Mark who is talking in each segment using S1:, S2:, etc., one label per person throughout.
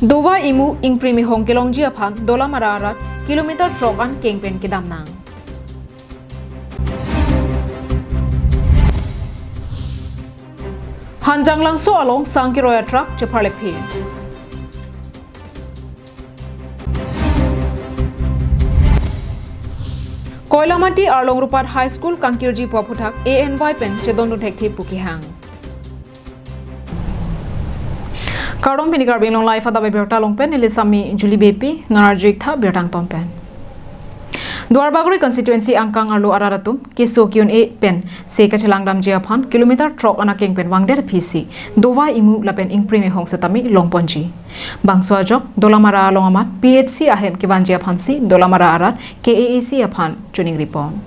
S1: Dova imu ingprimi hong kelongji aphan dola mararat kilometer trokan kengpen kedamnang. Hanjang langso along sangkiroya truck cheparlepi. Koilamati Arlong Rupat High School Kankirji Poputak ANY pen chedon detective Pukihang. Kardong pini karbing long life ada Abirta long pen ilisami Julie Bepi narajik tha birtang tom pen. Duarbaguri constituency angkang arlo araratum kiso kiun e pen se kachelangdam jiaphan kilometer trok anakeng pen wangder PC dova imu lapen ingprime hong setami longponji. Bangso ajok dolamara longamat PHC ahem kiban jiaphan si dolamara arat KAAC aphan tuning ripon.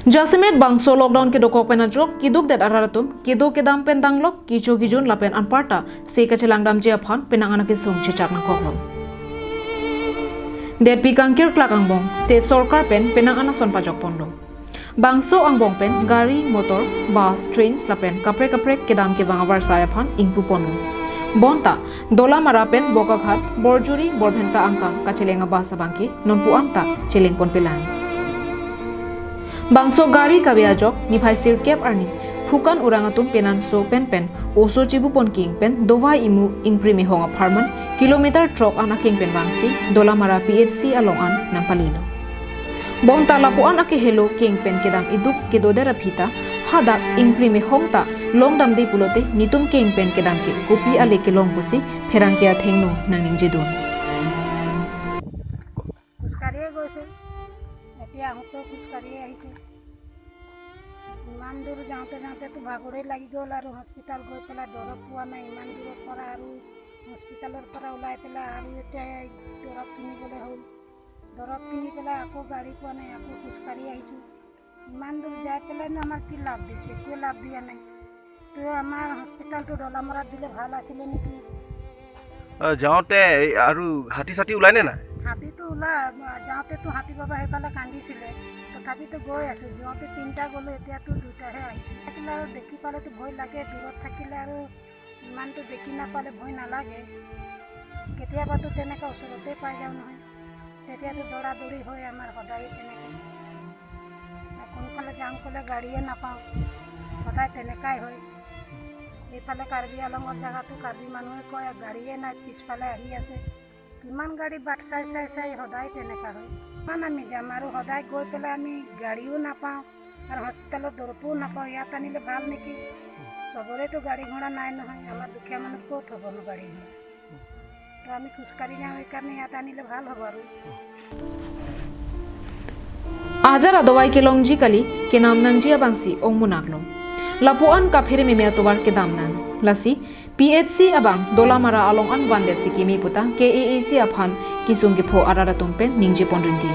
S1: Jasimet bangso lockdown ke dokok penajok kiduk dat araratum kido kedam pendanglok kicho kijun lapen anparta se kachelangdam jiaphan penangana kisung chechak na koklom. Det pikangkir klak angbong state sorkar pen penangana son pajok pondo. Bangso angbong pen gari motor bus trains lapen kapre kedam ke bangavar sayaphan ingpu pondo. Bonta dola marapen bokakhat borjuri borbhenta angkang kachelenga basa bangki nonpu anta cheleng pon pelan. Bangso gari kabiajok nifai sirkep arni fukan urangatum penan so pen oso chibu pon king pen dova imu ingprimi honga farman kilometer trok ana king pen bangsi dola mara PHC along an nampalino. Bonta lapuan ake hello king pen kedam iduk kedodera pita hada ingprimi hongta longdam de pulote nitum king pen kedam ke kopi ale ke long busi pherangkia thengno nangning jedun.
S2: ইমান দূৰ যাওঁতে তো ভাগৰে লাগি গ'ল আৰু hospital গৈ পেলাই দৰৱ পোৱা নাই ইমান দূৰৰ পৰা আৰু হস্পিটালৰ পৰা ওলাই পেলাই আৰু এতিয়া দৰৱ কিনিবলৈ হ'ল দৰৱ কিনি পেলাই আকৌ গাড়ী পোৱা নাই আকৌ খোজকাঢ়ি আহিছোঁ ইমান দূৰ যাই পেলাইনো আমাৰ কি লাভ দিছে একোৱে লাভ দিয়া নাই তো আমাৰ হস্পিটালটো ডলামৰাত দিলে ভাল আছিলে নেকি
S3: যাওঁতে আৰু হাতী চাতি ওলাই নে নাই
S2: হাতীটো ওলাই যাওঁতেতো হাতী বাবা সেইফালে কান্দিছিলে তথাপিতো গৈ আছোঁ যাওঁতে তিনিটা গ'লোঁ এতিয়াতো দুটাহে আহিছোঁ থাকিলে আৰু দেখি পালেতো ভয় লাগে দূৰত থাকিলে আৰু ইমানটো দেখি নাপালে ভয় নালাগে কেতিয়াবাতো তেনেকৈ ওচৰতে পাই যাওঁ নহয় তেতিয়াতো দৌৰা দৌৰি হয় আমাৰ সদায় তেনেকৈ কোনফালে যাম ক'লে গাড়ীয়ে নাপাওঁ সদায় তেনেকুৱাই হয় এইফালে কাৰ্বি আলঙৰ জেগাটো কাৰ্বি মানুহে কয় গাড়ীয়ে নাই পিছফালে আহি আছে কিমান গাড়ী বাট চাই সদায় তেনেকুৱা হয় ইমান আমি যাম আৰু সদায় গৈ পেলাই আমি গাড়ীও নাপাওঁ আৰু হস্পিটেলত দৰৱো নাপাওঁ ইয়াত আনিলে ভাল নেকি চবৰেতো গাড়ী ঘোঁৰা নাই নহয় আমাৰ দুখীয়া মানুহ ক'ত হ'বনো গাড়ী ঘোঁৰা তো আমি খোজকাঢ়ি যাওঁ সেইকাৰণে ইয়াত আনিলে ভাল হ'ব আৰু
S1: Ajar adawai kelongji kali kenamnan jia bangsi ongmunaklo. Lapuan kaphere memea tobar kedamnan. Lasi PHC abang dolamara along an wande sikimi puta KAAC aphan kisunggi pho arara tumpen ningje pondrinti.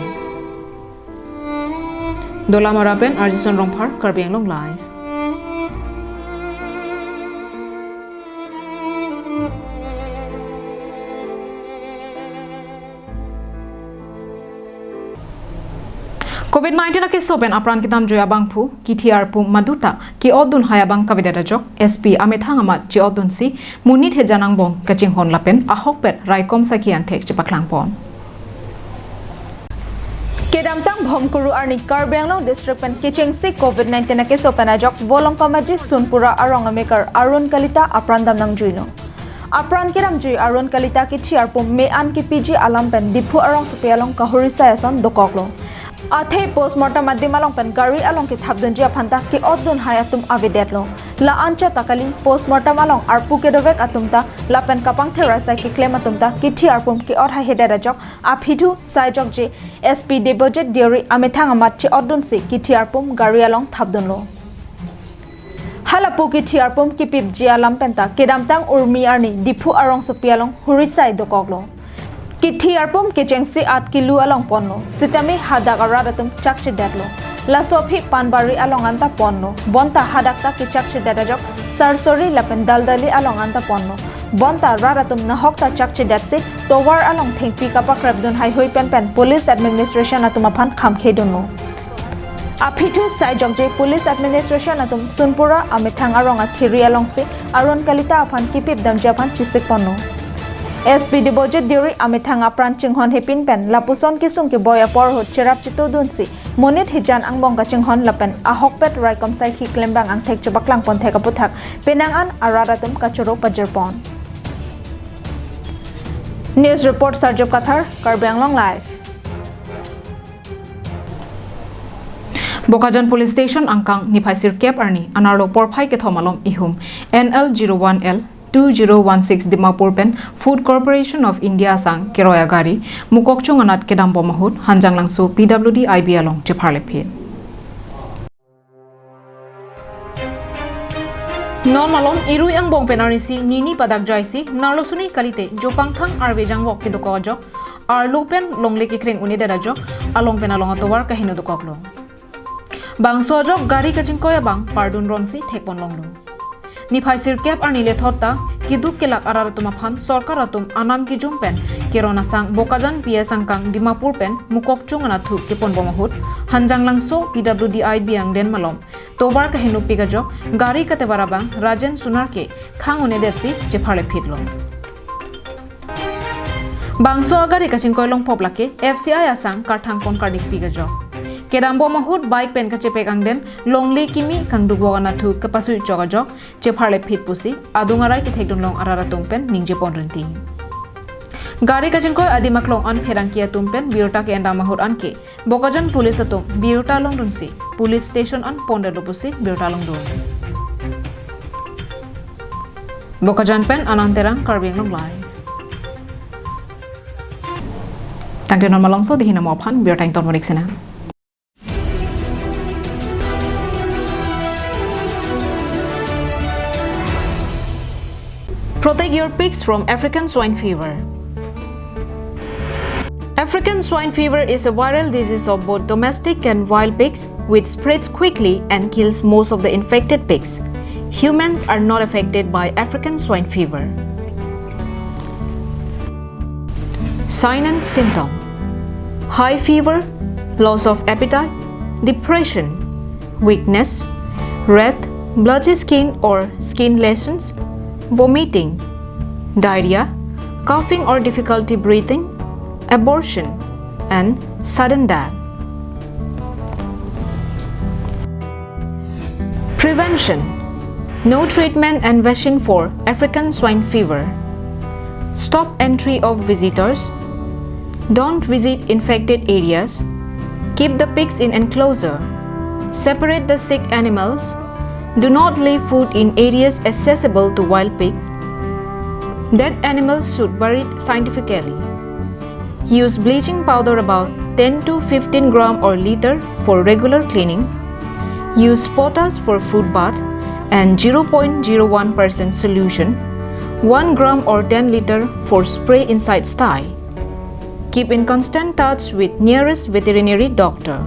S1: Dolamara pen Arjison Rongphar Karbeng Long Live. COVID-19 ake soben apran kitam joya bangphu KTR pu maduta ki odun hayabang kavidera jok SP amethang amat ji odun si munit he janang bong kaching hon lapen ahok pet raikom sakian thek chepaklang pon
S4: Kedamtang bhomkuru arni Karbenglong district pen kiching si COVID-19 ake sopen ajok volong kamaji sunpura arong amekar arun kalita aprandam nang juino apran kiram jui arun kalita ki thiar pu me an ki PG alam pen diphu arong supialong kahuri sayason dokoklo Athe postmortem adimalong pen gari along ki thabdun jia phanta ki odun hayatum avidetlo la ancha takali postmortem along arpu ke dovek atumta la pen kapang thera sai ki claim atumta ki thi arpum ki odha hedera jok aphidu sai jok je SP debojet diori amethang amat chi odun se ki thi arpum gari along thabdun lo halapu ki thi arpum ki pip jia lam penta kedamtang urmi arni diphu arong sopialong hurit sai dokoglo Kithi arpum kichengsi 8 kilo along ponno sitami hadak aradatum chakchi datlo la sophi panbari along anta ponno bonta hadakta ki chakchi dadajok sarsori lapen daldali along anta ponno bonta radatum nahokta chakchi datsi towar along thengpi kapak rabdun hai hoi pen police administration atuma phan khamkhedunno Aphitu sai jokje police administration atum sunpura amithang aronga thiri alongse aron kalita aphan kipip dam japan chisik ponu SPD budget diri amithang apran chinghon hepin pen lapuson kisung ke boya por hot cherap chito dunsi monit hijan angbong ka chinghon lapen ahokpet raikom sai hi klembang ang thek chobaklang pon theka puthak penangan aradatum kachoro pajerpon News report Sarjop Kathar Karbianglong live
S1: Bokajan Police Station angkang niphaisir cap arni anarlo porphai ke thomalom ihum NL01L 2016 Dimapur Pen Food Corporation of India sang keroya gari mukokchung anat kedam bomahut hanjang langsu PWD IB along chepharle phit Normalon irui ang bong penarisi nini padak jaisi narlosuni kalite jopang thang arve jangwok ke dokojo arlo pen longle ke kring uni derajo along pen along atowar kahinu dokoklo Bangso jok gari kaching koya bang pardun romsi thekpon longlu Niphaisir cap arni le thotta kiduk kelak araratum aphan sarkar atum anam ki jumpen kerona sang bokajan PS angkang Dimapur pen mukokchung ana thuk kepon bomahut hanjang langso PWD IB ang den malom tobar kahinu pigajok gari kate barabang Rajen Sunar ke khangone detsi chepharle phitlo Bangso gari kaching koilong poplake FCI asang karthang kon kardik pigajok Kerambo mahut bike pen ka chepek angden longli kimi kangdugo ana thu kapasu chogajok chepharle phit pusi adungarai ki thekdon long arara tumpen ningje ponrenti Gari kaching koy adimaklong an pherangkia tumpen Abirta ke enda mahut anke bokajan police atum Abirta long dunsi police station an pondelo pusi Abirta long dun Bokajan pen ananterang Karbiang long live Tangke normal longso dihina mo aphan Abirta ing ton monik sena Protect your pigs from African swine fever. African swine fever is a viral disease of both domestic and wild pigs which spreads quickly and kills most of the infected pigs. Humans are not affected by African swine fever. Sign and symptom: high fever, loss of appetite, depression, weakness, red, blotchy skin or skin lesions, vomiting, diarrhea, coughing or difficulty breathing, abortion, and sudden death. Prevention: no treatment and vaccine for African swine fever. Stop entry of visitors. Don't visit infected areas. Keep the pigs in enclosure. Separate the sick animals. Do not leave food in areas accessible to wild pigs. Dead animals should be buried scientifically. Use bleaching powder about 10 to 15 gram or liter for regular cleaning. Use potash for food bath and 0.01% solution, 1 gram or 10 liter for spray inside sty. Keep in constant touch with nearest veterinary doctor.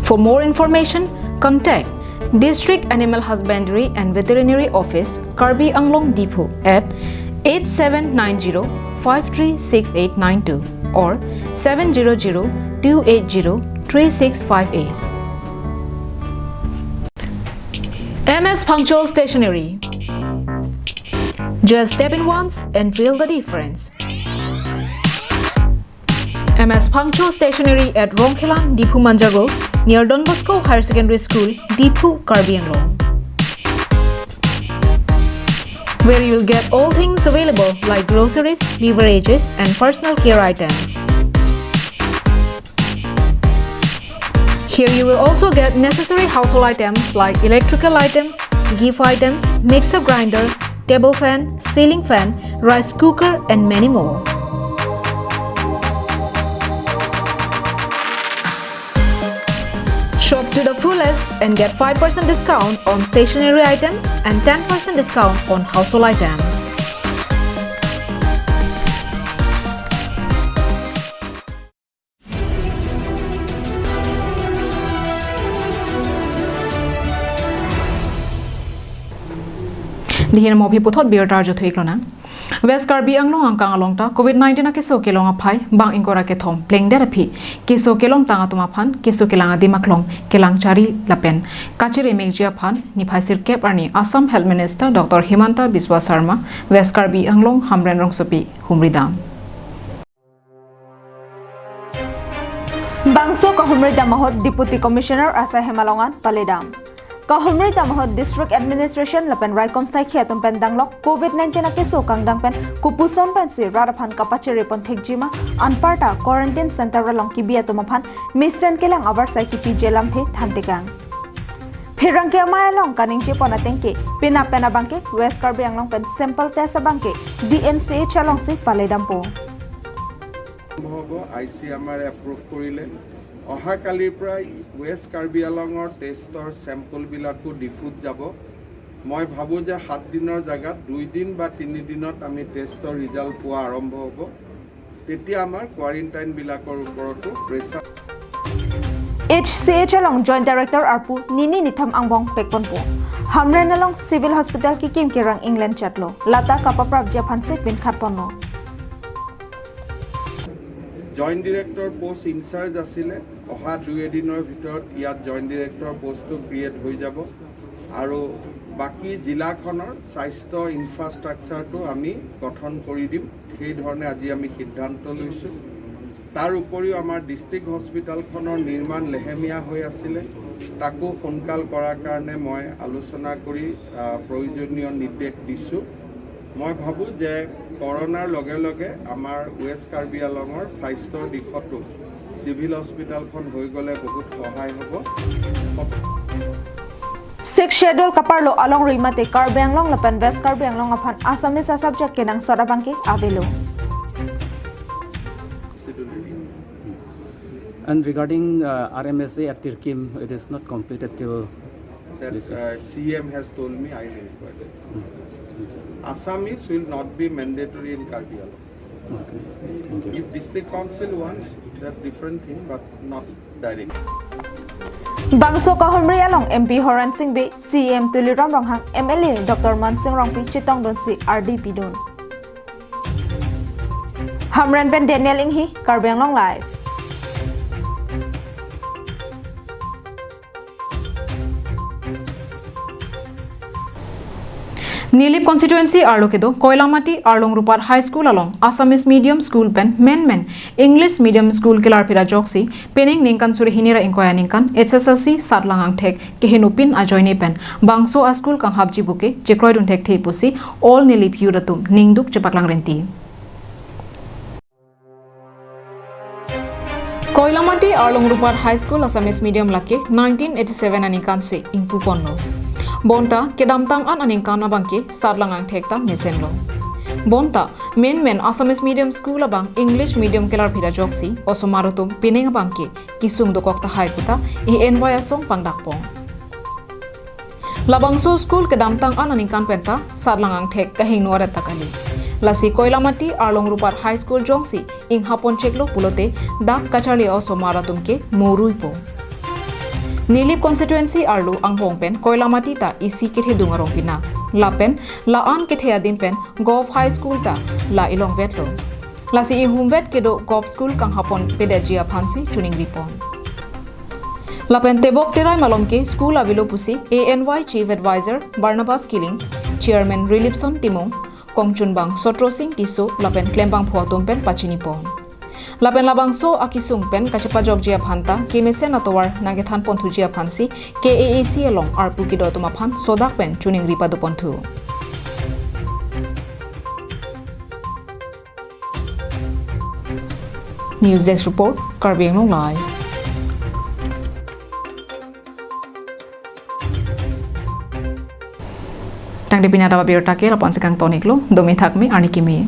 S1: For more information, contact District Animal Husbandry and Veterinary Office, Karbi Anglong Depot at 8790-536892 or 700-280-3658. MS Punctual Stationery. Just step in once and feel the difference. MS Punctual Stationery at Rongkhelan, Dipu Manja Road, near Don Bosco Higher Secondary School, Dipu, Karbi Anglong. Where you will get all things available like groceries, beverages, and personal care items. Here you will also get necessary household items like electrical items, gift items, mixer grinder, table fan, ceiling fan, rice cooker, and many more. Shop to the fullest and get 5% discount on stationery items and 10% discount on household items. Dihin mo piputot Abirta jo thuik lona. West Karbi Anglong angkang alongta COVID-19 na keso kelong aphai bang ingkora ke thom pleng therapy keso kelong tanga tuma phan keso kelanga dimaklong kelang chari lapen kachire megjia phan ni phaisir kep arni Assam Health Minister Dr. Himanta Biswa Sharma West Karbi Anglong Hamren Rongsopi Humridam
S4: Bangso Kahumri Damahot Deputy Commissioner Asa Hemalongan Paledam Kahumri Damahot District Administration Lapen Raikom Saikhe Tumpen Danglok COVID-19 na keso kang dangpen kupuson pen si Rarapan Kapachiri pon Thekjima Anparta Quarantine Center ralong kibia tumapan Mission kelang abar saiki PJ lamthe thantekang Phirang ke mailong kaning chi pon atengke pina pena bangke West Karbi Anglong pen sample test bangke DNCH along si Paledam po
S5: ICMR approve কৰিলে অহা কালিৰ পৰা waste Karbi আলঙৰ টেষ্টৰ চেম্পলবিলাকো ডিপুত যাব মই ভাবোঁ যে 7 দিনৰ জাগাত 2 দিন বা 3 দিনত আমি টেষ্টৰ ৰিজাল্ট পোৱা আৰম্ভ হ'ব তেতিয়া আমাৰ কোৱাৰেণ্টাইন বিলাকৰ ওপৰতো pressure
S4: HCH along Joint Director Arpu Nini Nitham Angbong Pekponpo Hamren along Civil Hospital ki Kim Kirang England chatlo Lata Kapaprab Japan se pin khatponno
S5: joint director post in-charge আছিলে অহা 2 এদিনৰ ভিতৰত ইয়াত জইণ্ট ডিৰেক্টৰ পোষ্টটো create হৈ যাব আৰু বাকি জিলাখনৰ স্বাস্থ্য ইনফ্ৰাষ্ট্ৰাকচাৰটো আমি গঠন কৰি দিম সেই ধৰণে আজি আমি সিদ্ধান্ত লৈছোঁ তাৰ উপৰিও আমাৰ ডিষ্ট্ৰিক্ট হস্পিটেলখনৰ নিৰ্মাণ লেহেমীয়া হৈ আছিলে তাকো সোনকাল কৰাৰ কাৰণে মই আলোচনা কৰি প্ৰয়োজনীয় নিৰ্দেশ দিছোঁ মই ভাবোঁ যে করোনার লগে লগে আমার ওয়েস্ট কার্বি আলঙর স্বাস্থ্যর দিশতো সিভিল হস্পিটালখন হৈ গলে বহুত সহায় হব
S4: 6 schedule kaparlo along rimate Karbi Anglong lapan West Karbi Anglong aphan Assamese subject kenang sorabangke avelo
S6: And regarding RMSA at Tirkim, it is not completed till
S5: that CM has told me I will require it. Assamese will not be mandatory in Karbi Anglong.
S6: Okay, thank you.
S5: If district council wants, that's different thing, but not direct.
S4: Bangso Kahumri along MP Horan Singh Be CM Tuliram Ronghang MLA Dr. Mansing Rongpi Chitong Don si RDP Don Hamran Ben Daniel Inghi Karbi Anglong Live
S1: Nilip constituency Arlokedo, Koilamati, Arlong Rupar High School along, Assamese Medium School Pen, Men, English Medium School Kilarpira Joksi, Pening Ninkan Suri Hinira Inkoya Ninkan, SSLC Satlangang Tek, Kehenupin Ajoine Pen, Bangso A School Kang Habji Buke, Jekroidun Tek Tepusi, all Nilip Yuratum, Ningduk Chepaklang Renti. Koilamati, Arlong Rupar High School Assamese Medium Lake, 1987 Anikan Se, Ingpupono. Bonta kedamtang an aningkana bangke sarlangang thekta mesenlo bonta men Assamese Medium School abang English Medium kelar phira joksi osomarotum pineng bangke kisung dokokta haikuta ENY asong pangdakpong Labangso School kedamtang an aningkan penta sarlangang thek kahing nuare takali Lasi Koilamati Arlong Rupar High School jongsi ing hapon cheklo pulote dak kachali osomaratum ke moruipo Nilip constituency Arlu ang Hongpen Koilamati ta isi kithe dungarong pina Lapen la an kithe adim pen Gov High School ta la ilong vetlo La si ihumvet kedo Gov School kang hapon pedajia phansi chuning ripon Lapen tebok terai malomke school avilo pusi ANY Chief Advisor Barnabas Killing Chairman Rilipson Timong Kongchun Bang Sotro Singh Tiso lapen klembang photom pen pachinipon Lapen labangso akisung pen kachepa jogjia phanta kemese natowar nagethan ponthujia phansi KAAC along arpu kidotuma phan sodak pen chuning ripa do ponthu News Desk report Karbi Anglong Live Tang dipinata Abirta ke lapan sekang toniklo domi thakme ani kimi